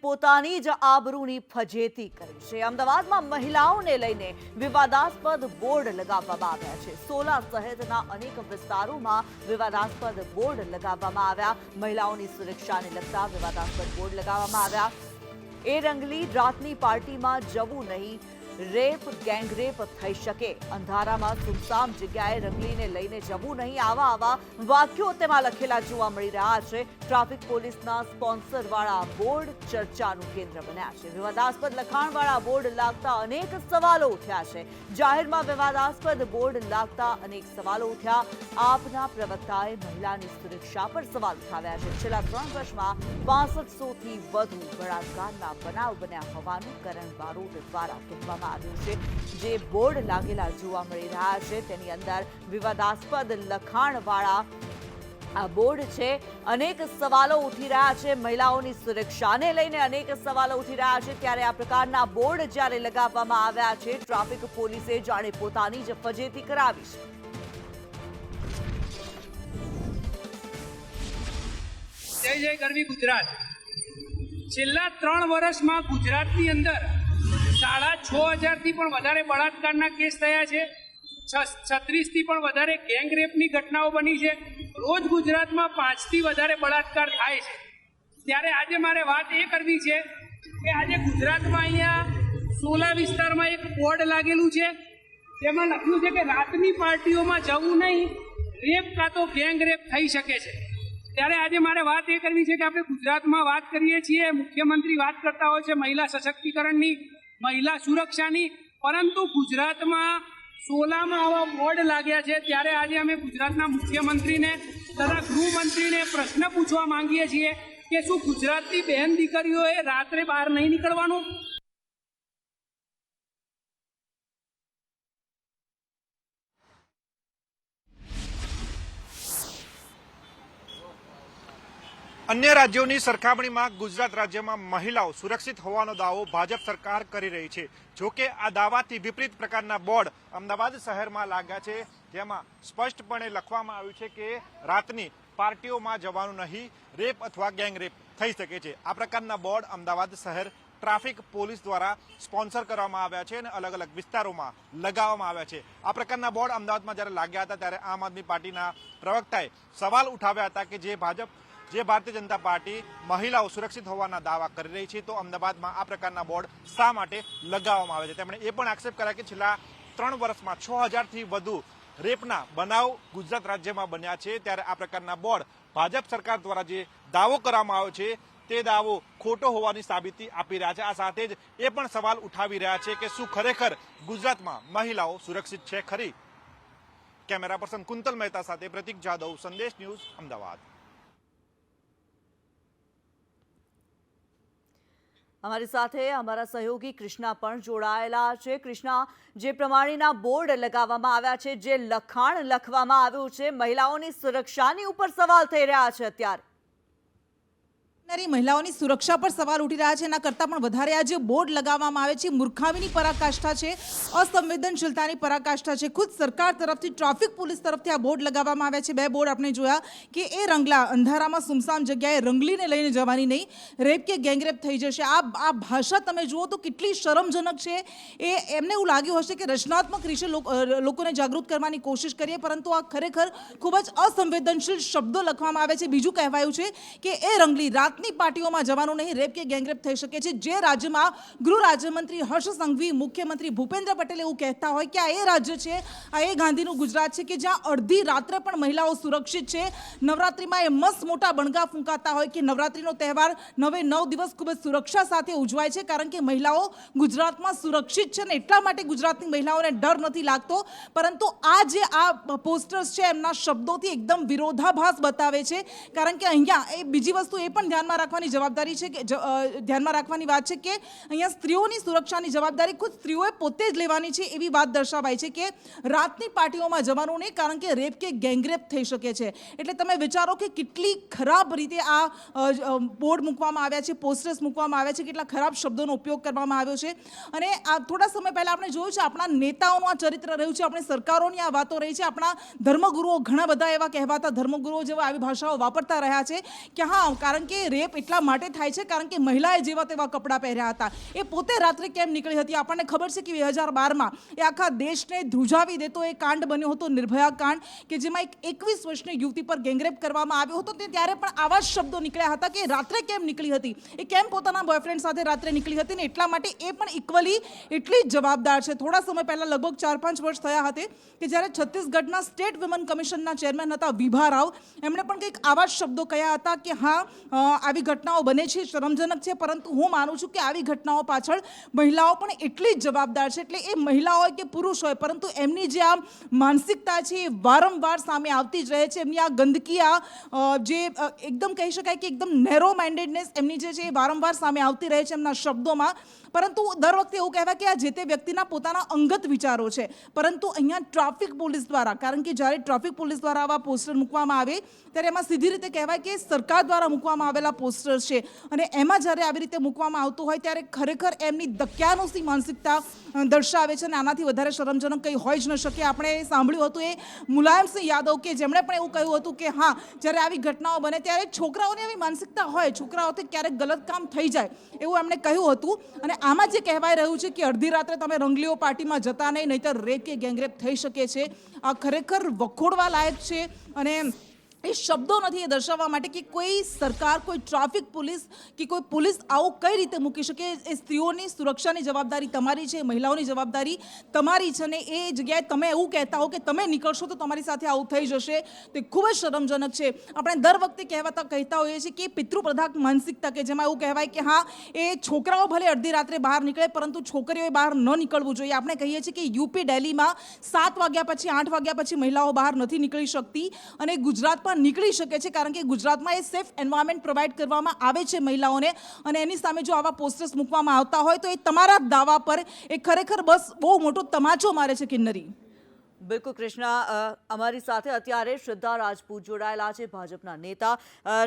પોતાની જ આબરૂની ફજેતી કરી છે। અમદાવાદમાં મહિલાઓને લઈને વિવાદાસ્પદ બોર્ડ લગાવવામાં આવ્યા છે। સોલા સહિતના અનેક વિસ્તારોમાં વિવાદાસ્પદ બોર્ડ લગાવવામાં આવ્યા। મહિલાઓની સુરક્ષાને લગતા વિવાદાસ્પદ બોર્ડ લગાવવામાં આવ્યા। એ રંગલી રાતની પાર્ટીમાં જવું નહીં, રેપ ગેંગરેપ થઈ શકે, અંધારામાં સુમસામ જગ્યાએ રંગલીને લઈને જવું નહીં, આવા વાક્યો તેમાં લખેલા જોવા મળી રહ્યા છે। ટ્રાફિક પોલીસના સ્પોન્સરવાળા બોર્ડ ચર્ચાનું કેન્દ્ર બન્યા છે। વિવાદાસ્પદ લખાણવાળા બોર્ડ લાગતા અનેક સવાલો ઉઠ્યા છે। જાહેરમાં વિવાદાસ્પદ બોર્ડ લાગતા અનેક સવાલો ઉઠ્યા। આપના પ્રવક્તાએ મહિલાની સુરક્ષા પર સવાલ ઉઠાવ્યા છે। છેલ્લા 3 વર્ષમાં 6500થી વધુ બળાત્કારના બનાવ બન્યા હોવાનું કરણ બારોટ દ્વારા કહેવામાં આવ્યું છે। જે બોર્ડ લાગેલા જોવા મળી રહ્યા છે તેની અંદર વિવાદાસ્પદ લખાણવાળા આ બોર્ડ છે। અનેક સવાલો ઉઠી રહ્યા છે। મહિલાઓની સુરક્ષાને લઈને અનેક સવાલો ઉઠી રહ્યા છે। ત્યારે આ પ્રકારના બોર્ડ જ્યારે લગાવવામાં આવ્યા છે, ટ્રાફિક પોલીસે જાણે પોતાની જ ફજેતી કરાવી છે। જય જય ગરવી ગુજરાત। છેલ્લા 3 વર્ષમાં ગુજરાતની અંદર 6500થી પણ વધારે બળાત્કારના કેસ થયા છે। 36થી પણ વધારે ગેંગ રેપની ઘટનાઓ બની છે। રોજ ગુજરાતમાં 5થી વધારે બળાત્કાર થાય છે। ત્યારે આજે મારે વાત એ કરવી છે કે આજે ગુજરાતમાં અહીંયા સોલા વિસ્તારમાં એક બોર્ડ લાગેલું છે। તેમાં લખ્યું છે કે રાતની પાર્ટીઓમાં જવું નહીં, રેપ કાં તો ગેંગ રેપ થઈ શકે છે। ત્યારે આજે મારે વાત એ કરવી છે કે આપણે ગુજરાતમાં વાત કરીએ છીએ, મુખ્યમંત્રી વાત કરતા હોય છે મહિલા સશક્તિકરણની, મહિલા સુરક્ષાની, પરંતુ ગુજરાતમાં સોલામાં આવા બોર્ડ લાગ્યા છે। ત્યારે આજે અમે ગુજરાતના મુખ્યમંત્રીને તથા ગૃહમંત્રીને પ્રશ્ન પૂછવા માંગીએ છીએ કે શું ગુજરાતની બહેન દીકરીઓએ રાત્રે બહાર નહીં નીકળવાનું? અન્ય રાજ્યોની સરખામણીમાં ગુજરાત રાજ્યમાં મહિલાઓ સુરક્ષિત હોવાનો દાવો ભાજપ સરકાર કરી રહી છે। જોકે આ દાવાથી વિપરીત પ્રકારના બોર્ડ અમદાવાદ શહેરમાં લાગ્યા છે, જેમાં સ્પષ્ટપણે લખવામાં આવ્યું છે કે રાતની પાર્ટીઓમાં જવાનું નહીં, રેપ અથવા ગેંગરેપ થઈ શકે છે। આ પ્રકારના બોર્ડ અમદાવાદ શહેર ટ્રાફિક પોલીસ દ્વારા સ્પોન્સર કરવામાં આવ્યા છે અને અલગ અલગ વિસ્તારોમાં લગાવવામાં આવ્યા છે। આ પ્રકારના બોર્ડ અમદાવાદમાં જ્યારે લાગ્યા હતા ત્યારે આમ આદમી પાર્ટીના પ્રવક્તાએ સવાલ ઉઠાવ્યા હતા કે જે ભારતીય જનતા પાર્ટી મહિલાઓ સુરક્ષિત હોવાના દાવા કરી રહી છે, તો અમદાવાદમાં આ પ્રકારના બોર્ડ શા માટે લગાવવામાં આવે છે। તેમણે એ પણ આક્ષેપ કર્યા કે છેલ્લા 3 વર્ષમાં 6000થી વધુ રેપના બનાવ ગુજરાત રાજ્યમાં બન્યા છે। ત્યારે આ પ્રકારના બોર્ડ ભાજપ સરકાર દ્વારા જે દાવો કરવામાં આવ્યો છે તે દાવો ખોટો હોવાની સાબિતી આપી રહ્યા છે। આ સાથે જ એ પણ સવાલ ઉઠાવી રહ્યા છે કે શું ખરેખર ગુજરાતમાં મહિલાઓ સુરક્ષિત છે ખરી? કેમેરા પર્સન કુંતલ મહેતા સાથે પ્રતિક જાદવ, સંદેશ ન્યૂઝ, અમદાવાદ। અમારી સાથે અમારા સહયોગી કૃષ્ણા પણ જોડાયેલા છે। કૃષ્ણા, જે પ્રમાણેના બોર્ડ લગાવવામાં આવ્યા છે, જે લખાણ લખવામાં આવ્યું છે, મહિલાઓની સુરક્ષાની ઉપર સવાલ થઈ રહ્યા છે અત્યારે મહિલાઓની સુરક્ષા પર સવાલ ઉઠી રહ્યા છે। એના કરતાં પણ વધારે આ જે બોર્ડ લગાવવામાં આવે છે મૂર્ખામીની પરાકાષ્ઠા છે, અસંવેદનશીલતાની પરાકાષ્ઠા છે। ખુદ સરકાર તરફથી, ટ્રાફિક પોલીસ તરફથી આ બોર્ડ લગાવવામાં આવ્યા છે। 2 બોર્ડ આપણે જોયા કે એ રંગલા, અંધારામાં સુમસામ જગ્યાએ રંગલીને લઈને જવાની નહીં, રેપ કે ગેંગરેપ થઈ જશે। આ ભાષા તમે જુઓ તો કેટલી શરમજનક છે। એમને એવું લાગ્યું હશે કે રચનાત્મક રીતે લોકોને જાગૃત કરવાની કોશિશ કરીએ, પરંતુ આ ખરેખર ખૂબ જ અસંવેદનશીલ શબ્દો લખવામાં આવે છે। બીજું કહેવાયું છે કે એ રંગલી રાત પાર્ટીઓમાં જવાનું નહીં, રેપ કે ગેંગરેપ થઈ શકે છે। જે રાજ્યમાં ગૃહ રાજ્યમંત્રી હર્ષ સંઘવી, મુખ્યમંત્રી ભૂપેન્દ્ર પટેલ એવું કહેતા હોય કે આ એ રાજ્ય છે, આ એ ગાંધીનું ગુજરાત છે કે જ્યાં અડધી રાત્રે પણ મહિલાઓ સુરક્ષિત છે। નવરાત્રિમાં એ મસ્ત મોટા બણગા ફૂંકાતા હોય કે નવરાત્રિનો તહેવાર 9 દિવસ ખૂબ જ સુરક્ષા સાથે ઉજવાય છે, કારણ કે મહિલાઓ ગુજરાતમાં સુરક્ષિત છે ને એટલા માટે ગુજરાતની મહિલાઓને ડર નથી લાગતો। પરંતુ આ જે આ પોસ્ટર્સ છે એમના શબ્દોથી એકદમ વિરોધાભાસ બતાવે છે, કારણ કે અહીંયા એ બીજી વસ્તુ એ પણ ધ્યાનમાં રાખવાની જવાબદારી છે કે ધ્યાનમાં રાખવાની વાત છે કે અહીંયા સ્ત્રીઓની સુરક્ષાની જવાબદારી ખુદ સ્ત્રીઓએ પોતે જ લેવાની છે, એવી વાત દર્શાવાય છે કે રાતની પાર્ટીઓમાં જવાનું નહીં, કારણ કે રેપ કે ગેંગરેપ થઈ શકે છે। એટલે તમે વિચારો કે કેટલી ખરાબ રીતે આ બોર્ડ મૂકવામાં આવ્યા છે, પોસ્ટર્સ મૂકવામાં આવ્યા છે, કેટલા ખરાબ શબ્દોનો ઉપયોગ કરવામાં આવ્યો છે। અને આ થોડા સમય પહેલા આપણે જોયું છે આપણા નેતાઓનું આ ચરિત્ર રહ્યું છે, આપણી સરકારોની આ વાતો રહી છે, આપણા ધર્મગુરુઓ ઘણા બધા એવા કહેવાતા ધર્મગુરુઓ જેવા આવી ભાષાઓ વાપરતા રહ્યા છે કે હા, કારણ કે રેપ એટલા માટે થાય છે કારણ કે મહિલાએ જેવા તેવા કપડાં પહેર્યા હતા. એ પોતે રાત્રે કેમ નીકળી હતી? આપણને ખબર છે કે 2012માં એ આખા દેશને ધ્રુજાવી દેતો એ કાંડ બન્યો હતો, નિર્ભયા કાંડ, કે જેમાં એક 21 વર્ષની યુવતી પર ગેંગરેપ કરવામાં આવ્યો હતો. ત્યારે પણ આવા જ શબ્દો નીકળ્યા હતા કે રાત્રે કેમ નીકળી હતી, એ કેમ પોતાના બોયફ્રેન્ડ સાથે રાત્રે નીકળી હતી, ને એટલા માટે એ પણ ઇક્વલી એટલી જ જવાબદાર છે. થોડા સમય પહેલા લગભગ 4-5 વર્ષ થયા હતા કે જ્યારે છત્તીસગઢના સ્ટેટ વિમન કમિશનના ચેરમેન હતા વિભા રાવ, એમણે પણ કંઈક આવા જ શબ્દો કહ્યા હતા કે હા, આવી ઘટનાઓ બને છે, શરમજનક છે, પરંતુ હું માનું છું કે આવી ઘટનાઓ પાછળ મહિલાઓ પણ એટલી જ જવાબદાર છે. એટલે એ મહિલા હોય કે પુરુષ હોય, પરંતુ એમની જે આ માનસિકતા છે એ વારંવાર સામે આવતી જ રહે છે. એમની આ ગંદકી, આ જે એકદમ કહી શકાય કે એકદમ નેરો માઇન્ડેડનેસ એમની જે છે એ વારંવાર સામે આવતી રહે છે એમના શબ્દોમાં. પરંતુ દર વખતે એવું કહેવાય કે આ જે તે વ્યક્તિના પોતાના અંગત વિચારો છે, પરંતુ અહીંયા ટ્રાફિક પોલીસ દ્વારા, કારણ કે જ્યારે ટ્રાફિક પોલીસ દ્વારા આવા પોસ્ટર મૂકવામાં આવે ત્યારે એમાં સીધી રીતે કહેવાય કે સરકાર દ્વારા મૂકવામાં આવેલા પોસ્ટર છે, અને એમાં જ્યારે આવી રીતે મૂકવામાં આવતું હોય ત્યારે ખરેખર એમની દક્યાનુસી માનસિકતા દર્શાવે છે, અને આનાથી વધારે શરમજનક કંઈ હોઈ જ ન શકે. આપણે સાંભળ્યું હતું એ મુલાયમસિંહ યાદવ કે જેમણે પણ એવું કહ્યું હતું કે હા, જ્યારે આવી ઘટનાઓ બને ત્યારે છોકરાઓની આવી માનસિકતા હોય, છોકરાઓથી ક્યારેક ગલત કામ થઈ જાય એવું એમણે કહ્યું હતું. અને આમાં જે કહેવાય રહ્યું છે કે અડધી રાત્રે તમે રંગલીઓ પાર્ટીમાં જતા નહીં, નહીંતર રેપ કે ગેંગરેપ થઈ શકે છે, આ ખરેખર વખોડવા લાયક છે. અને એ શબ્દો નથી એ દર્શાવવા માટે કે કોઈ સરકાર, કોઈ ટ્રાફિક પોલીસ કે કોઈ પોલીસ આવું કઈ રીતે મૂકી શકે. એ સ્ત્રીઓની સુરક્ષાની જવાબદારી તમારી છે, મહિલાઓની જવાબદારી તમારી છે, ને એ જગ્યાએ તમે એવું કહેતા હો કે તમે નીકળશો તો તમારી સાથે આવું થઈ જશે, તે ખૂબ જ શરમજનક છે. આપણે દર વખતે કહેતા હોઈએ છીએ કે પિતૃપ્રધાન માનસિકતા, કે જેમાં એવું કહેવાય કે હા, એ છોકરાઓ ભલે અડધી રાત્રે બહાર નીકળે પરંતુ છોકરીઓએ બહાર ન નીકળવું જોઈએ. આપણે કહીએ છીએ કે યુપી, દિલ્હીમાં 7 વાગ્યા પછી, 8 વાગ્યા પછી મહિલાઓ બહાર નથી નીકળી શકતી, અને ગુજરાતમાં નીકળી શકે છે કારણ કે ગુજરાતમાં એ સેફ એન્વાયરમેન્ટ પ્રોવાઈડ કરવામાં આવે છે મહિલાઓને. અને એની સામે જો આવા પોસ્ટર્સ મૂકવામાં આવતા હોય તો એ તમારા દાવા પર એ ખરેખર બસ બહુ મોટો તમાચો મારે છે. કિન્નરી, બિલકુલ કૃષ્ણા, અમારી સાથે અત્યારે શ્રદ્ધા રાજપૂત જોડાયેલા છે, ભાજપના નેતા.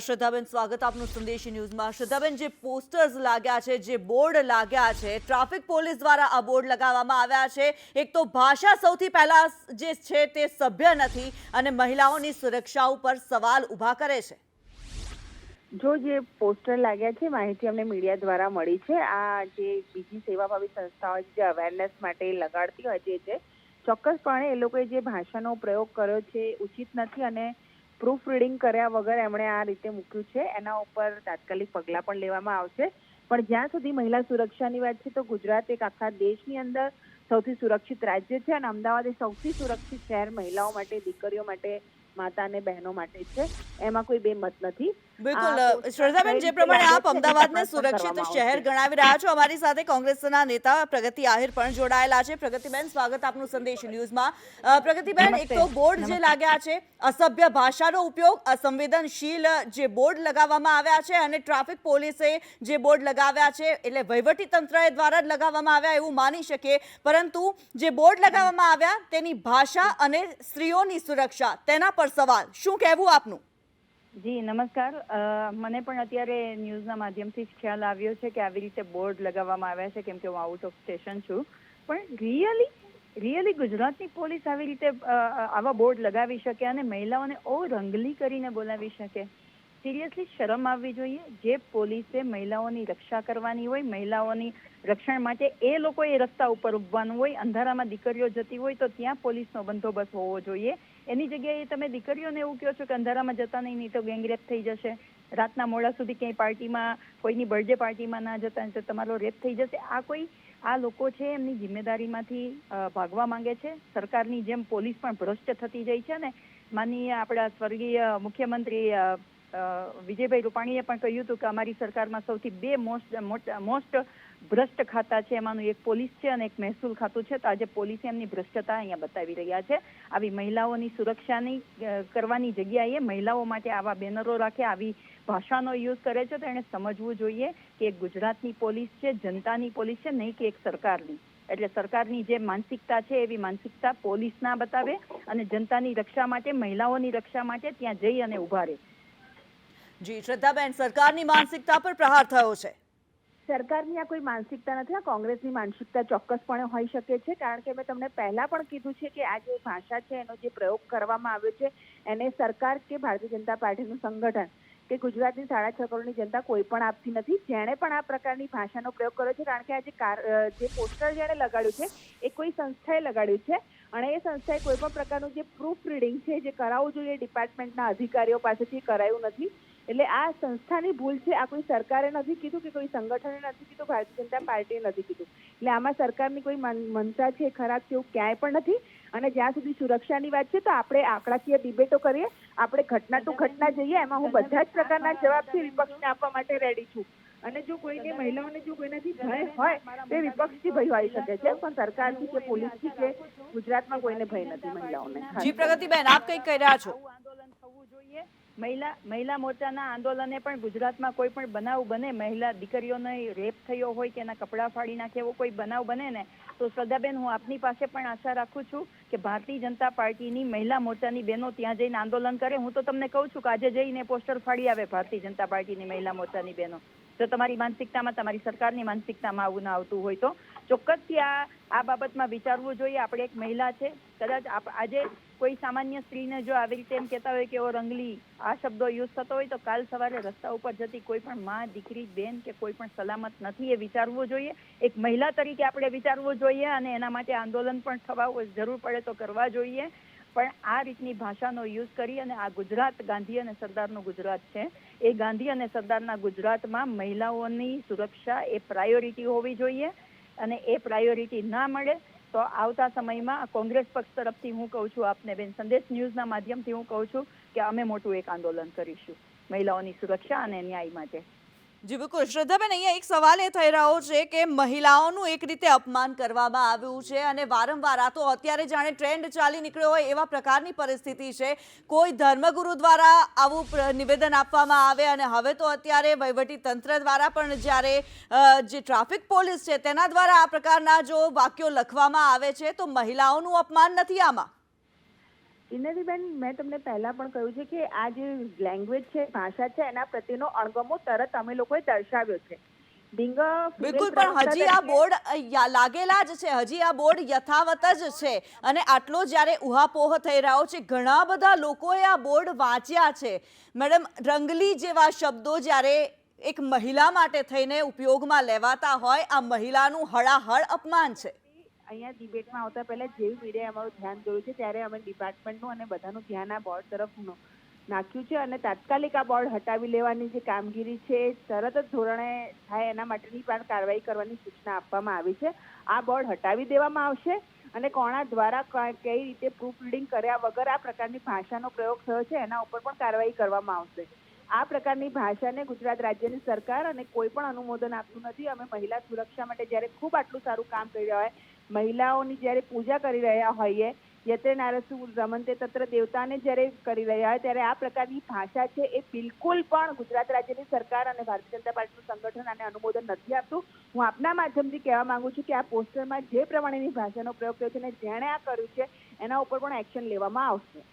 શ્રદ્ધાબેન, સ્વાગત આપનું સંદેશ ન્યૂઝમાં. શ્રદ્ધાબેન, જે પોસ્ટર્સ લાગ્યા છે, જે બોર્ડ લાગ્યા છે, ટ્રાફિક પોલીસ દ્વારા આ બોર્ડ લગાવવામાં આવ્યા છે, એક તો ભાષા સૌથી પહેલા જે છે તે સભ્ય નથી અને મહિલાઓની સુરક્ષા ઉપર સવાલ ઊભા કરે છે. જો જે પોસ્ટર લાગ્યા છે, માહિતી અમને મીડિયા દ્વારા મળી છે, આ જે બીજી સેવાભાવી સંસ્થાઓ જે અવેરનેસ માટે લગાડતી હોય છે, ચોક્કસપણે એ લોકોએ જે ભાષાનો પ્રયોગ કર્યો છે ઉચિત નથી, અને પ્રૂફ રીડિંગ કર્યા વગર એમણે આ રીતે મૂક્યું છે. એના ઉપર તાત્કાલિક પગલાં પણ લેવામાં આવશે. પણ જ્યાં સુધી મહિલા સુરક્ષાની વાત છે તો ગુજરાત એક આખા દેશની અંદર સૌથી સુરક્ષિત રાજ્ય છે, અને અમદાવાદ એ સૌથી સુરક્ષિત શહેર મહિલાઓ માટે, દીકરીઓ માટે, માતા અને બહેનો માટે છે. એમાં કોઈ બે મત નથી. બિલકુલ શ્રદ્ધાબેન, જે પ્રમાણે આપ અમદાવાદને સુરક્ષિત શહેર ગણાવી રહ્યા છો, અમારી સાથે કોંગ્રેસના નેતા પ્રગતિ આહિર પણ જોડાયેલા છે. પ્રગતિબેન, સ્વાગત આપનું સંદેશ ન્યૂઝમાં. પ્રગતિબેન, એક તો બોર્ડ જે લાગ્યા છે, અસભ્ય ભાષાનો ઉપયોગ, અસંવેદનશીલ જે બોર્ડ લગાવવામાં આવ્યા છે, અને ટ્રાફિક પોલીસે જે બોર્ડ લગાવ્યા છે, એટલે વહીવટી તંત્ર દ્વારા જ લગાવવામાં આવ્યા એવું માની શકીએ, પરંતુ જે બોર્ડ લગાવવામાં આવ્યા તેની ભાષા અને સ્ત્રીઓની સુરક્ષા, તેના પર સવાલ. શું કહેવું આપનું? જી નમસ્કાર. મને પણ અત્યારે ન્યૂઝના માધ્યમથી જ ખ્યાલ આવ્યો છે કે આવી રીતે બોર્ડ લગાવવામાં આવ્યા છે, કેમ કે હું આઉટ ઓફ સ્ટેશન છું. પણ રિયલી ગુજરાતની પોલીસ આવી રીતે આવા બોર્ડ લગાવી શકે અને મહિલાઓને રંગલી કરીને બોલાવી શકે? સિરિયસલી શરમ આવવી જોઈએ. જે પોલીસે મહિલાઓની રક્ષા કરવાની હોય, મહિલાઓની રક્ષણ માટે એ લોકોએ રસ્તા ઉપર ઉભવાનું હોય, અંધારામાં દીકરીઓ જતી હોય તો ત્યાં પોલીસનો બંદોબસ્ત હોવો જોઈએ. એની જગ્યાએ તમે દીકરીઓને એવું કહો છો કે અંધારામાં જતા નહીં તો ગેંગરેપ થઈ જશે, રાતના મોડા સુધી ક્યાંય પાર્ટીમાં, કોઈની બર્થડે પાર્ટીમાં ના જતા તો તમારો રેપ થઈ જશે. આ લોકો છે એમની જિમ્મેદારીમાંથી ભાગવા માંગે છે. સરકારની જેમ પોલીસ પણ ભ્રષ્ટ થતી જાય છે, ને માનનીય આપણા સ્વર્ગીય મુખ્યમંત્રી વિજયભાઈ રૂપાણીએ પણ કહ્યું હતું કે અમારી સરકારમાં સૌથી 2 મોસ્ટ ભ્રષ્ટ ખાતા છે, એમાંનું એક પોલીસ છે અને એક મહેસૂલ ખાતું છે. તો આજે પોલીસે એમની ભ્રષ્ટતા અહીંયા બતાવી રહ્યા છે. આવી મહિલાઓની સુરક્ષાની કરવાની જગ્યાએ મહિલાઓ માટે આવા બેનરો રાખે, આવી ભાષાનો યુઝ કરે છે, તો એને સમજવું જોઈએ કે એક ગુજરાતની પોલીસ છે, જનતાની પોલીસ છે, નહીં કે એક સરકારની. એટલે સરકારની જે માનસિકતા છે એવી માનસિકતા પોલીસ ના બતાવે, અને જનતાની રક્ષા માટે, મહિલાઓની રક્ષા માટે ત્યાં જઈ અને ઉભા રહે. જી શ્રદ્ધાબેન, સરકારની માનસિકતા પર પ્રહાર થયો છે. સરકારની આ કોઈ માનસિકતા નથી, આ કોંગ્રેસની માનસિકતા ચોક્કસપણે હોઈ શકે છે. કારણ કે મેં તમને પહેલા પણ કીધું છે કે આ જે ભાષા છે, એનો જે પ્રયોગ કરવામાં આવ્યો છે, એને સરકાર કે ભારતીય જનતા પાર્ટીનું સંગઠન કે ગુજરાતની 6.5 કરોડની જનતા કોઈ પણ આપતી નથી. જેણે પણ આ પ્રકારની ભાષાનો પ્રયોગ કર્યો છે, કારણ કે આજે જે પોસ્ટર જેણે લગાડ્યું છે એ કોઈ સંસ્થાએ લગાડ્યું છે અને એ સંસ્થાએ કોઈ પણ પ્રકારનું જે પ્રૂફ રીડિંગ છે જે કરાવવું જોઈએ ડિપાર્ટમેન્ટના અધિકારીઓ પાસેથી કરાયું નથી. એટલે આ સંસ્થાની ભૂલ છે. આ કોઈ સરકારે નથી કીધું કે કોઈ સંગઠને નથી કીધું, ભારતીય જનતા પાર્ટીએ નથી કીધું. એટલે આમાં સરકારની કોઈ મનસા છે, ખરાબ છે એવું ક્યાંય પણ નથી. અને જ્યાં સુધી સુરક્ષાની વાત છે તો આપણે આંકડાકીય ડિબેટો કરીએ, આપણે ઘટના ટુ ઘટના જઈએ. એમાં હું બધા જ પ્રકારના જવાબથી વિપક્ષને આપવા માટે રેડી છું. અને જો કોઈને મહિલાઓને જો કોઈનાથી ભય હોય તો વિપક્ષથી ભય હોઈ શકે છે, પણ સરકારથી કે પોલીસથી કે ગુજરાતમાં કોઈને ભય નથી મહિલાઓને. જી પ્રગતિબેન, આપ કંઈક કહી રહ્યા છો. આંદોલન થવું જોઈએ. મહિલા મોરચાના આંદોલને પણ ગુજરાતમાં કોઈ પણ બનાવ બને, મહિલા દીકરીઓને રેપ થયો હોય કે એના કપડાં ફાડી નાખે એવો કોઈ બનાવ બને ને, તો શ્રદ્ધાબેન હું આપની પાસે પણ આશા રાખું છું કે ભારતીય જનતા પાર્ટીની મહિલા મોરચાની બહેનો ત્યાં જઈને આંદોલન કરે. હું તો તમને કહું છું કે આજે જઈને પોસ્ટર ફાડી આવે ભારતીય જનતા પાર્ટીની મહિલા મોરચાની બહેનો. જો તમારી માનસિકતામાં, તમારી સરકારની માનસિકતામાં આવું ના આવતું હોય તો ચોક્કસથી આ બાબતમાં વિચારવું જોઈએ. આપણે એક મહિલા છે, કદાચ આજે કોઈ સામાન્ય સ્ત્રીને જો આવી રીતે એમ કહેતા હોય કે ઓ રંગલી, આ શબ્દો યુઝ થતો હોય તો કાલ સવારે રસ્તા ઉપર જતી કોઈ પણ માં, દીકરી, બેન કે કોઈ પણ સલામત નથી. એ વિચારવું જોઈએ. એક મહિલા તરીકે આપણે વિચારવું જોઈએ અને એના માટે આંદોલન પણ થવા જરૂર પડે તો કરવા જોઈએ. પણ આ રીતની ભાષાનો યુઝ કરી અને આ ગુજરાત ગાંધી અને સરદારનું ગુજરાત છે, એ ગાંધી અને સરદારના ગુજરાતમાં મહિલાઓની સુરક્ષા એ પ્રાયોરિટી હોવી જોઈએ. અને એ પ્રાયોરિટી ના મળે તો આવતા સમયમાં કોંગ્રેસ પક્ષ તરફથી હું કહું છું આપને બેન, સંદેશ ન્યૂઝના માધ્યમથી હું કહું છું કે અમે મોટું એક આંદોલન કરીશું મહિલાઓની સુરક્ષા અને ન્યાય માટે. જી બિલકુલ શ્રદ્ધાબેન, અહીંયા એક સવાલ એ થઈ રહ્યો છે કે મહિલાઓનું એક રીતે અપમાન કરવામાં આવ્યું છે અને વારંવાર આ તો અત્યારે જાણે ટ્રેન્ડ ચાલી નીકળ્યો હોય એવા પ્રકારની પરિસ્થિતિ છે. કોઈ ધર્મગુરુ દ્વારા આવું નિવેદન આપવામાં આવે અને હવે તો અત્યારે વહીવટી તંત્ર દ્વારા પણ જ્યારે જે ટ્રાફિક પોલીસ છે તેના દ્વારા આ પ્રકારના જો વાક્યો લખવામાં આવે છે તો મહિલાઓનું અપમાન નથી આમાં? ઇન્દિરાબેન, મેં તમને પહેલા પણ કહ્યું છે કે આ જે લેંગ્વેજ છે, ભાષા છે, એના પ્રત્યેનો અણગમો તરત અમે લોકોએ દર્શાવ્યો છે. બિલકુલ, પણ હજી આ બોર્ડ લાગેલા જ છે, હજી આ બોર્ડ યથાવત જ છે અને આટલો જ્યારે ઉહાપોહ થઈ રહ્યો છે, ઘણા બધા લોકોએ આ બોર્ડ વાંચ્યા છે. મેડમ, રંગલી જેવા શબ્દો જ્યારે એક મહિલા માટે થઈને ઉપયોગમાં લેવાતા હોય, આ મહિલાનું હળાહળ અપમાન છે. અહીંયા ડિબેટમાં આવતા પહેલા જેવી મીડિયાએ અમારું ધ્યાન દોર્યું છે ત્યારે અમે ડિપાર્ટમેન્ટનું અને બધાનું ધ્યાન આ બોર્ડ તરફ નાખ્યું છે અને તાત્કાલિક આ બોર્ડ હટાવી લેવાની જે કામગીરી છે તરત જ ધોરણે થાય એના માટેની પણ કાર્યવાહી કરવાની સૂચના આપવામાં આવી છે. આ બોર્ડ હટાવી દેવામાં આવશે અને કોના દ્વારા કઈ રીતે પ્રૂફ રીડિંગ કર્યા વગર આ પ્રકારની ભાષાનો પ્રયોગ થયો છે એના ઉપર પણ કાર્યવાહી કરવામાં આવશે. આ પ્રકારની ભાષાને ગુજરાત રાજ્યની સરકાર અને કોઈ પણ અનુમોદન આપતું નથી. અમે મહિલા સુરક્ષા માટે જ્યારે ખૂબ આટલું સારું કામ કરી રહ્યા હોય, મહિલાઓની જ્યારે પૂજા કરી રહ્યા હોઈએ, યતે નારસુ રમંતે તત્ર દેવતાને જ્યારે કરી રહ્યા હોય ત્યારે આ પ્રકારની ભાષા છે એ બિલકુલ પણ ગુજરાત રાજ્યની સરકાર અને ભારતીય જનતા પાર્ટીનું સંગઠન આને અનુમોદન નથી આપતું. હું આપના માધ્યમથી કહેવા માંગુ છું કે આ પોસ્ટરમાં જે પ્રમાણેની ભાષાનો પ્રયોગ થયો છે અને જેણે આ કર્યું છે એના ઉપર પણ એક્શન લેવામાં આવશે.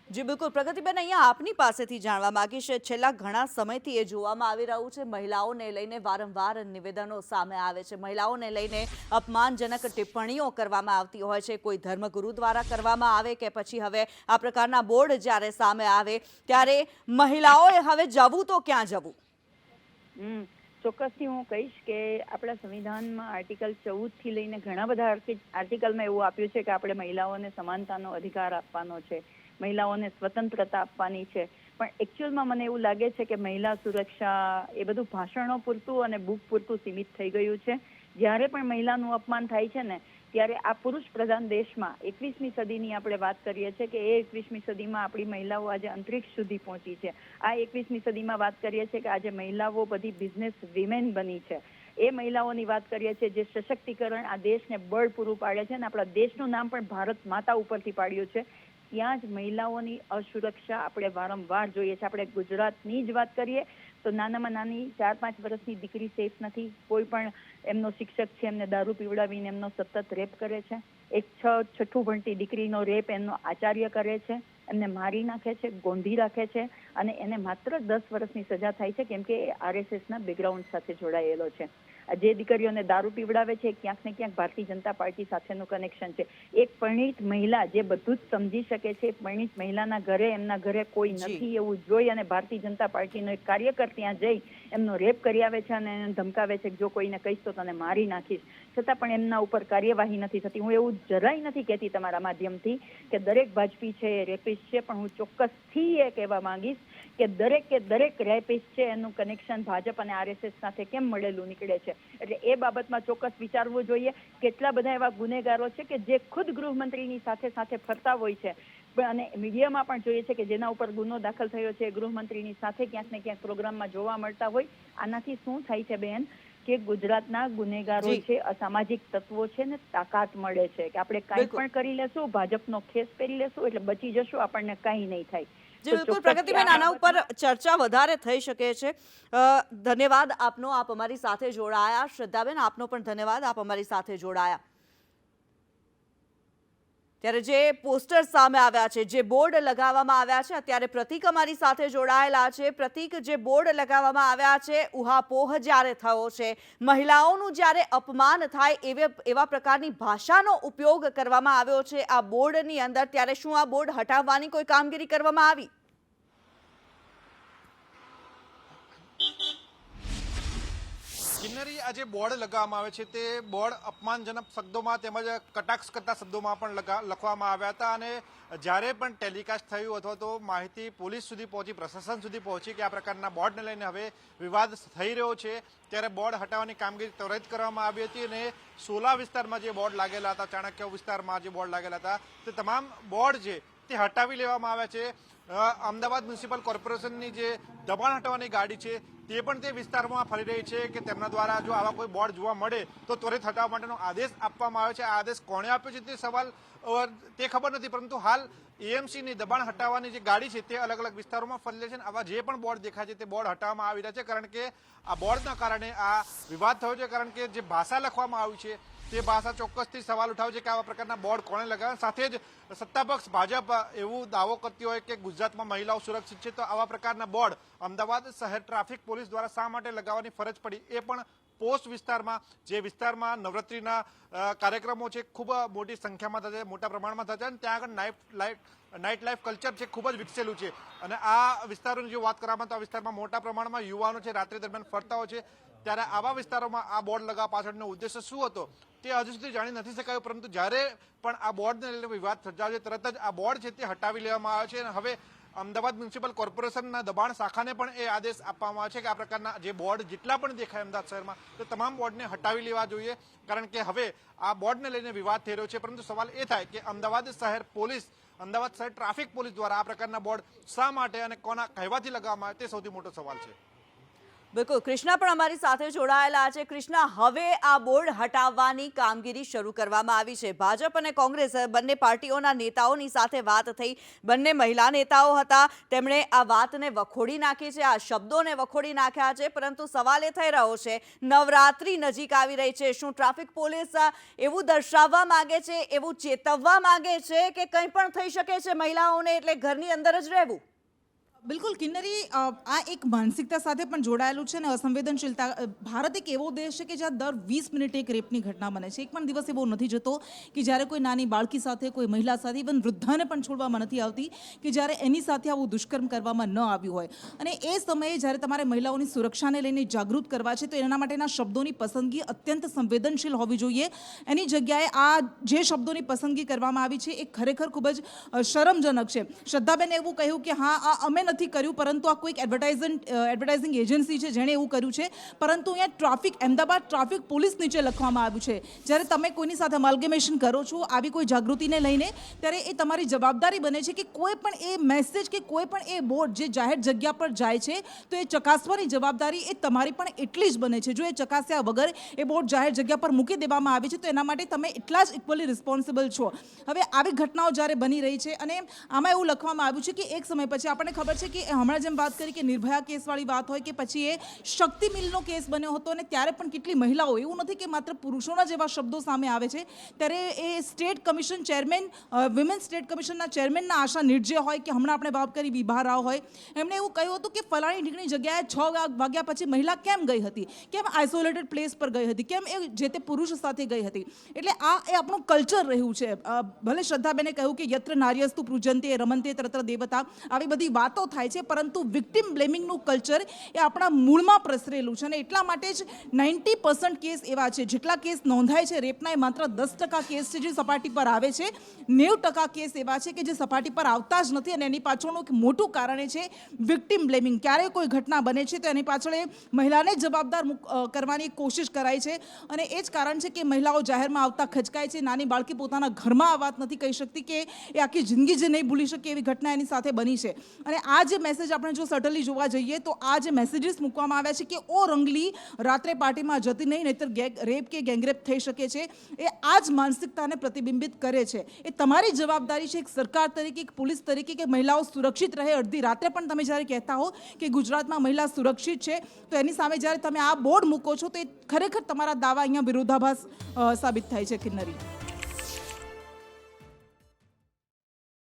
જી બિલકુલ પ્રગતિબેન, અહીંયા આપની પાસેથી જાણવા માંગીશ, છેલ્લા ઘણા સમયથી એ જોવામાં આવી રહ્યું છે મહિલાઓને લઈને વારંવાર નિવેદનો સામે આવે છે, મહિલાઓને લઈને અપમાનજનક ટિપ્પણીઓ કરવામાં આવતી હોય છે, કોઈ ધર્મગુરુ દ્વારા કરવામાં આવે કે પછી હવે આ પ્રકારના બોર્ડ જ્યારે સામે આવે ત્યારે મહિલાઓએ હવે જવું તો ક્યાં જવું? ચોક્કસથી હું કહીશ કે આપણા સંવિધાનમાં આર્ટિકલ 14 થી લઈને ઘણા બધા આર્ટિકલમાં એવું આપ્યું છે કે આપણે મહિલાઓને સમાનતાનો અધિકાર આપવાનો છે, મહિલાઓને સ્વતંત્રતા આપવાની છે. પણ એકચ્યુઅલમાં મને એવું લાગે છે કે મહિલા સુરક્ષા એ બધું ભાષણો પૂરતું અને બુક પૂરતું સીમિત થઈ ગયું છે. જ્યારે પણ મહિલાનું અપમાન થાય છે ને ત્યારે આ પુરુષ પ્રધાન દેશમાં 21મી સદીની આપણે વાત કરીએ છીએ કે એ 21મી સદીમાં આપણી મહિલાઓ આજે અંતરિક્ષ સુધી પહોંચી છે. આ 21મી સદીમાં વાત કરીએ છીએ કે આજે મહિલાઓ બધી બિઝનેસ વિમેન બની છે. એ મહિલાઓની વાત કરીએ છીએ જે સશક્તિકરણ આ દેશને બળ પૂરું પાડે છે અને આપણા દેશનું નામ પણ ભારત માતા ઉપરથી પાડ્યું છે. ત્યાં જ મહિલાઓની અસુરક્ષા આપણે વારંવાર જોઈએ છીએ. આપણે ગુજરાતની જ વાત કરીએ તો નાનામાં નાની 4-5 વર્ષની દીકરી સેફ નથી. કોઈ પણ એમનો શિક્ષક છે એમને દારૂ પીવડાવીને એમનો સતત રેપ કરે છે. એક 6ઠ્ઠું ભણતી દીકરીનો રેપ એમનો આચાર્ય કરે છે. એમને મારી નાખે છે, ગોંધી રાખે છે અને એને માત્ર 10 વર્ષની સજા થાય છે કેમ કે એ RSSના બેકગ્રાઉન્ડ સાથે જોડાયેલો છે. જે દીકરીઓને દારૂ પીવડાવે છે ક્યાંક ને ક્યાંક ભારતીય જનતા પાર્ટી સાથેનું કનેક્શન છે. એક પરિણીત મહિલા જે બધું જ સમજી શકે છે, પરિણીત મહિલાના ઘરે એમના ઘરે કોઈ નથી એવું જોઈ અને ભારતીય જનતા પાર્ટીનો એક કાર્યકર ત્યાં જઈ એમનો રેપ કરી આવે છે અને એને ધમકાવે છે કે જો કોઈને કહીશ તો તને મારી નાખીશ, છતાં પણ એમના ઉપર કાર્યવાહી નથી થતી. હું એવું જરાય નથી કહેતી તમારા માધ્યમથી કે દરેક ભાજપી છે એ રેપિસ્ટ છે, પણ હું ચોક્કસથી એ કહેવા માંગીશ કે દરેક રેપિસ્ટ છે એનું કનેક્શન ભાજપ અને RSS સાથે કેમ મળેલું નીકળે છે. એટલે એ બાબતમાં ચોક્કસ વિચારવું જોઈએ. કેટલા બધા એવા ગુનેગારો છે કે જે ખુદ ગૃહમંત્રીની સાથે ફરતા હોય છે અને મીડિયામાં પણ જોઈએ છે કે જેના ઉપર ગુનો દાખલ થયો છે ગૃહમંત્રીની સાથે ક્યાંક ને ક્યાંક પ્રોગ્રામમાં જોવા મળતા હોય. આનાથી શું થાય છે બેન કે ગુજરાતના ગુનેગારો છે, અસામાજિક તત્વો છે ને તાકાત મળે છે કે આપણે કાંઈ પણ કરી લેશું, ભાજપનો ખેસ પહેરી લેશું એટલે બચી જશું, આપણને કાંઈ નહીં થાય. બિલકુલ પ્રગતિબેન, આના ઉપર ચર્ચા વધારે થઈ શકે છે. ધન્યવાદ આપનો, આપ અમારી સાથે જોડાયા. શ્રદ્ધાબેન, આપનો પણ ધન્યવાદ, આપ અમારી સાથે જોડાયા. ત્યારે જે પોસ્ટર સામે આવ્યા છે, જે બોર્ડ લગાવવામાં આવ્યા છે, અત્યારે પ્રતિક અમારી સાથે જોડાયેલા છે. પ્રતિક, જે બોર્ડ લગાવવામાં આવ્યા છે, ઉહાપોહ જ્યારે થયો છે, મહિલાઓનું જ્યારે અપમાન થાય એવા પ્રકારની ભાષાનો ઉપયોગ કરવામાં આવ્યો છે આ બોર્ડની અંદર, ત્યારે શું આ બોર્ડ હટાવવાની કોઈ કામગીરી કરવામાં આવી? કિન્નરી, આ જે બોર્ડ લગાવવામાં આવે છે તે બોર્ડ અપમાનજનક શબ્દોમાં તેમજ કટાક્ષ કરતા શબ્દોમાં પણ લખવામાં આવ્યા હતા અને જ્યારે પણ ટેલિકાસ્ટ થયું અથવા તો માહિતી પોલીસ સુધી પહોંચી, પ્રશાસન સુધી પહોંચી કે આ પ્રકારના બોર્ડને લઈને હવે વિવાદ થઈ રહ્યો છે, ત્યારે બોર્ડ હટાવવાની કામગીરી ત્વરિત કરવામાં આવી હતી અને 16 વિસ્તારમાં જે બોર્ડ લાગેલા હતા, ચાણક્ય વિસ્તારમાં જે બોર્ડ લાગેલા હતા, તે તમામ બોર્ડ છે તે હટાવી લેવામાં આવ્યા છે. અમદાવાદ મ્યુનિસિપલ કોર્પોરેશનની જે દબાણ હટાવવાની ગાડી છે તે પણ તે વિસ્તારમાં ફરી રહી છે કે તેમના દ્વારા જો આવા કોઈ બોર્ડ જોવા મળે તો ત્વરિત હટાવવા માટેનો આદેશ આપવામાં આવ્યો છે. આ આદેશ કોણે આપ્યો છે તે સવાલ તે ખબર નથી, પરંતુ હાલ AMCની દબાણ હટાવવાની જે ગાડી છે તે અલગ અલગ વિસ્તારોમાં ફરી રહી છે. આવા જે પણ બોર્ડ દેખાય છે તે બોર્ડ હટાવવામાં આવી રહ્યા છે, કારણ કે આ બોર્ડના કારણે આ વિવાદ થયો છે. કારણ કે જે ભાષા લખવામાં આવી છે તે ભાષા ચોક્કસથી સવાલ ઉઠાવે છે કે આવા પ્રકારના બોર્ડ કોણે લગાવ્યા. સાથે જ સત્તાપક્ષ ભાજપ એવું દાવો કરતી હોય કે ગુજરાતમાં મહિલાઓ સુરક્ષિત છે, તો આવા પ્રકારના બોર્ડ અમદાવાદ શહેર ટ્રાફિક પોલીસ દ્વારા શા માટે લગાવવાની ફરજ પડી, એ પણ પોસ્ટ વિસ્તારમાં, જે વિસ્તારમાં નવરાત્રીના કાર્યક્રમો છે ખૂબ મોટી સંખ્યામાં થશે, મોટા પ્રમાણમાં થશે અને ત્યાં આગળ નાઇટ લાઈફ કલ્ચર છે ખૂબ જ વિકસેલું છે અને આ વિસ્તારોની જો વાત કરવામાં તો આ વિસ્તારમાં મોટા પ્રમાણમાં યુવાનો છે, રાત્રિ દરમિયાન ફરતા હોય છે. ત્યારે આવા વિસ્તારોમાં આ બોર્ડ લગાવવા પાછળનો ઉદ્દેશ્ય શું હતો તે હજુ સુધી જાણી નથી શકાયું, પરંતુ જ્યારે પણ આ બોર્ડને લઈને વિવાદ સર્જાયો છે તરત જ આ બોર્ડ છે તે હટાવી લેવામાં આવ્યો છે અને હવે અમદાવાદ મ્યુનિસિપલ કોર્પોરેશનના દબાણ શાખાને પણ એ આદેશ આપવામાં આવે છે કે આ પ્રકારના જે બોર્ડ જેટલા પણ દેખાય અમદાવાદ શહેરમાં તે તમામ બોર્ડને હટાવી લેવા જોઈએ, કારણ કે હવે આ બોર્ડને લઈને વિવાદ થઈ રહ્યો છે. પરંતુ સવાલ એ થાય કે અમદાવાદ શહેર પોલીસ, અમદાવાદ શહેર ટ્રાફિક પોલીસ દ્વારા આ પ્રકારના બોર્ડ શા માટે અને કોના કહેવાથી લગાવવામાં આવે તે સૌથી મોટો સવાલ છે. બિલકુલ, કૃષ્ણા પણ અમારી સાથે જોડાયેલા છે. કૃષ્ણા, હવે આ બોર્ડ હટાવવાની કામગીરી શરૂ કરવામાં આવી છે. ભાજપ અને કોંગ્રેસ બંને પાર્ટીઓના નેતાઓની સાથે વાત થઈ, બંને મહિલા નેતાઓ હતા, તેમણે આ વાતને વખોડી નાખી છે, આ શબ્દોને વખોડી નાખ્યા છે. પરંતુ સવાલ એ થઈ રહ્યો છે, નવરાત્રી નજીક આવી રહી છે, શું ટ્રાફિક પોલીસ એવું દર્શાવવા માંગે છે, એવું ચેતવવા માંગે છે કે કંઈ પણ થઈ શકે છે મહિલાઓને, એટલે ઘરની અંદર જ રહેવું? બિલકુલ કિન્નરી, આ એક માનસિકતા સાથે પણ જોડાયેલું છે અને અસંવેદનશીલતા. ભારત એક એવો દેશ છે કે જ્યાં દર 20 મિનિટે એક રેપની ઘટના બને છે. એક પણ દિવસ એવો નથી જતો કે જ્યારે કોઈ નાની બાળકી સાથે, કોઈ મહિલા સાથે, ઇવન વૃદ્ધાને પણ છોડવામાં નથી આવતી કે જ્યારે એની સાથે આવું દુષ્કર્મ કરવામાં ન આવ્યું હોય. અને એ સમયે જ્યારે તમારે મહિલાઓની સુરક્ષાને લઈને જાગૃત કરવા છે તો એના માટેના શબ્દોની પસંદગી અત્યંત સંવેદનશીલ હોવી જોઈએ. એની જગ્યાએ આ જે શબ્દોની પસંદગી કરવામાં આવી છે એ ખરેખર ખૂબ જ શરમજનક છે. શ્રદ્ધાબેને એવું કહ્યું કે હા, આ અમે નથી કર્યું, પરંતુ આ કોઈક એડવર્ટાઇઝિંગ એજન્સી છે જેણે એવું કર્યું છે, પરંતુ અહીંયા અમદાવાદ ટ્રાફિક પોલીસ નીચે લખવામાં આવ્યું છે. જ્યારે તમે કોઈની સાથે અમાલ્ગમેશન કરો છો આવી કોઈ જાગૃતિને લઈને, ત્યારે એ તમારી જવાબદારી બને છે કે કોઈ પણ એ મેસેજ કે કોઈ પણ એ બોર્ડ જે જાહેર જગ્યા પર જાય છે તો એ ચકાસવાની જવાબદારી એ તમારી પણ એટલી જ બને છે. જો એ ચકાસ્યા વગર એ બોર્ડ જાહેર જગ્યા પર મૂકી દેવામાં આવે છે તો એના માટે તમે એટલા જ ઇક્વલી રિસ્પોન્સિબલ છો. હવે આવી ઘટનાઓ જ્યારે બની રહી છે અને આમાં એવું લખવામાં આવ્યું છે કે એક સમય પછી આપણને ખબર છે કે હમણાં જેમ વાત કરી કે નિર્ભયા કેસવાળી વાત હોય કે પછી એ શક્તિ મિલનો કેસ બન્યો હતો અને ત્યારે પણ કેટલી મહિલાઓ, એવું નથી કે માત્ર પુરુષોના જેવા શબ્દો સામે આવે છે, ત્યારે એ state commission chairman, women state કમિશનના ચેરમેનના આશા નિર્જય હોય કે હમણાં આપણે વાત કરી વિભા રાવ હોય, એમણે એવું કહ્યું હતું કે ફલાણી ઢીકણી જગ્યાએ 6 વાગ્યા પછી મહિલા કેમ ગઈ હતી, કેમ આઇસોલેટેડ પ્લેસ પર ગઈ હતી, કેમ એ જે તે પુરુષ સાથે ગઈ હતી. એટલે આ એ આપણું કલ્ચર રહ્યું છે. ભલે શ્રદ્ધાબેને કહ્યું કે યત્ર નાર્યસ્તુ પૂજન્તે રમંતે તત્ર દેવતા, આવી બધી વાતો થાય છે, પરંતુ વિક્ટિમ બ્લેમિંગનું કલ્ચર એ આપણા મૂળમાં પ્રસરેલું છે અને એટલા માટે જ 90% કેસ એવા છે. જેટલા કેસ નોંધાય છે રેપના, એ માત્ર 10% કેસ છે જે સપાટી પર આવે છે. 90% કેસ એવા છે કે જે સપાટી પર આવતા જ નથી અને એની પાછળનું એક મોટું કારણ એ છે વિક્ટિમ બ્લેમિંગ. ક્યારેય કોઈ ઘટના બને છે તો એની પાછળ એ મહિલાને જવાબદાર કરવાની કોશિશ કરાય છે અને એ જ કારણ છે કે મહિલાઓ જાહેરમાં આવતા ખચકાય છે. નાની બાળકી પોતાના ઘરમાં આ વાત નથી કહી શકતી કે એ આખી જિંદગી જે નહીં ભૂલી શકે એવી ઘટના એની સાથે બની છે. અને આ જે મેસેજ આપણે જો સટલી જોવા જઈએ તો આ જે મેસેજીસ મૂકવામાં આવ્યા છે કે ઓ રંગલી રાત્રે પાર્ટીમાં જતી નહીં, નહીતર રેપ કે ગેંગરેપ થઈ શકે છે, એ આ જ માનસિકતાને પ્રતિબિંબિત કરે છે. એ તમારી જવાબદારી છે એક સરકાર તરીકે, એક પોલીસ તરીકે કે મહિલાઓ સુરક્ષિત રહે. અડધી રાત્રે પણ તમે જ્યારે કહેતા હો કે ગુજરાતમાં મહિલા સુરક્ષિત છે, તો એની સામે જ્યારે તમે આ બોર્ડ મૂકો છો તો એ ખરેખર તમારા દાવા અહીંયા વિરોધાભાસ સાબિત થાય છે. કિન્નરી.